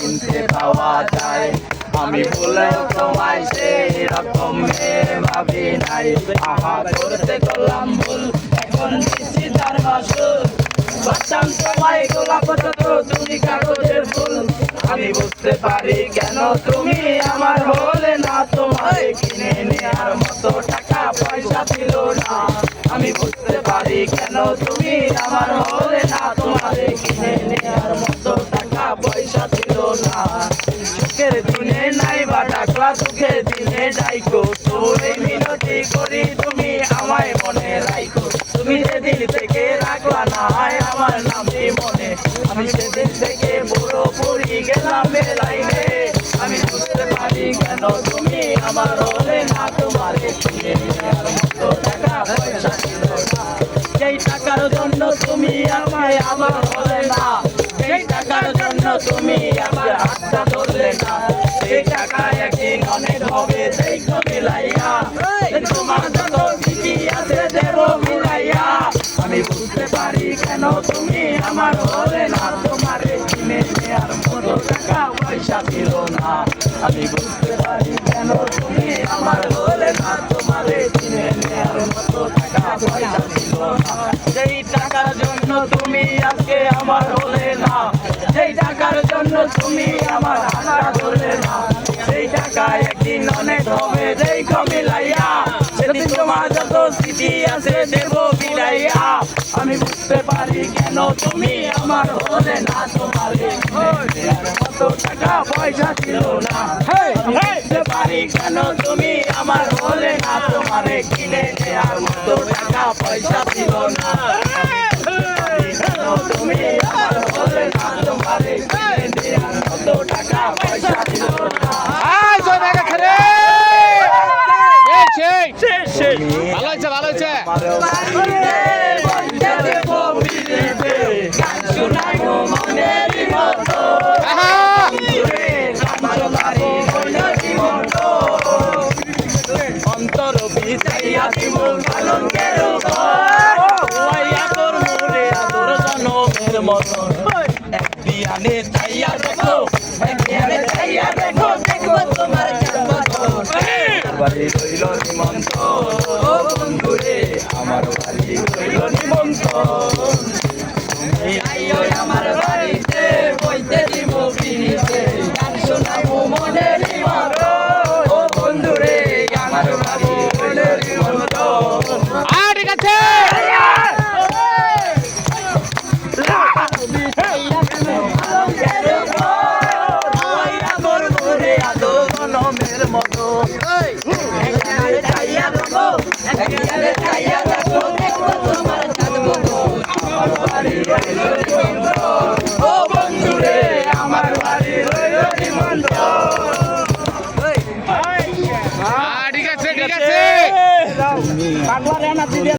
কিনতে পাওয়া যায়। আমি ভুলেও তোমায় সেই রকম ভাবি নাই। আহা করতে করলাম ভুল, এখন দিচ্ছি তার মাসুল। বাঁচতাম তোমায় গোলাপ যত, তুমি কাগজের ফুল। আমি বুঝতে পারি কেন তুমি আমার হলে না, তোমারে কিনে নেওয়ার মতো টাকা পয়সা ছিল না। আমি বুঝতে পারি কেন তুমি আমার হলে না, তোমারে কিনে নেওয়ার মতো টাকা পয়সা ছিল না। সুখের দিনে নাই বা ডাকলা, দুঃখের দিনে ডাইকো, তোর এই মিনতি করি তুমি আমায় মনে রাইকো। তুমি যেদিন থেকে রাখলা না আমার নামটি মনে, আমি সেদিন থেকে পুরোপুরি গেলাম বেলাইনে। আমি বুঝতে পারি কেন তুমি আমার হলে না, তোমারে কিনে নেওয়ার মতো টাকা পয়সা ছিল না। যেই টাকার জন্য তুমি আমায় আমার হলে না, সেই টাকার জন্য তুমি আমার হাতটা ধরলে না। সেই টাকা একদিন অনেক হবে দেখো মিলাইয়া, তোমার যত চিঠি আছে দেব মিলাইয়া। আমি বুঝতে পারি কেন তুমি আমার হলে না, তোমারে কিনে নেওয়ার মতো টাকা পয়সা ছিল না। আমি বুঝতে পারি কেন তুমি আমার হলে না, তোমারে কিনে নেওয়ার মতো টাকা পয়সা ছিল না। যেই টাকার জন্য তুমি আজকে আমার হলে না, যেই টাকার জন্য তুমি আমার হাতটা ধরলে না, সেই টাকা একদিন অনেক হবে দেখো মিলাইয়া। সেদিন তোমার যত স্মৃতি আছে দেব বিলাইয়া। আমি বুঝতে পারি কেন তুমি আমার হলে না, তোমারে মতো টাকা পয়সা ছিল না। বুঝতে পারি কেন তুমি আমার হলে না, তোমারে কিনে নেওয়ার মতো টাকা পয়সা ছিল না। তুমি আমার হলে না, তোমারে কিনে নেওয়ার মতো টাকা পয়সা ছিল না। ভালো হয়েছে, ভালো হয়েছে। অন্তর বিছাইয়া দিব পালঙ্কের তোর মোরে আদর জনমের মতন। এক বিয়ানে চাইয়া দেখো, এক বিয়ানে চাইয়া দেখো, দেখো তোমার বাড়ি রইল নিমন্ত্রণ। ও বন্ধুরে আমার বাড়ি রইল নিমন্ত্রণ। তুমি আইও আমার বাড়িতে, বইতে দিব পিড়িতে, গান শোনাবো মনের মতন। ও বন্ধুরে আমার বাড়ি রইল নিমন্ত্রণ। ঠিক আছে। জনমের মতো চাইয়া দেখো, দেখো তোমার চাঁদ মতো। আমার বাড়ি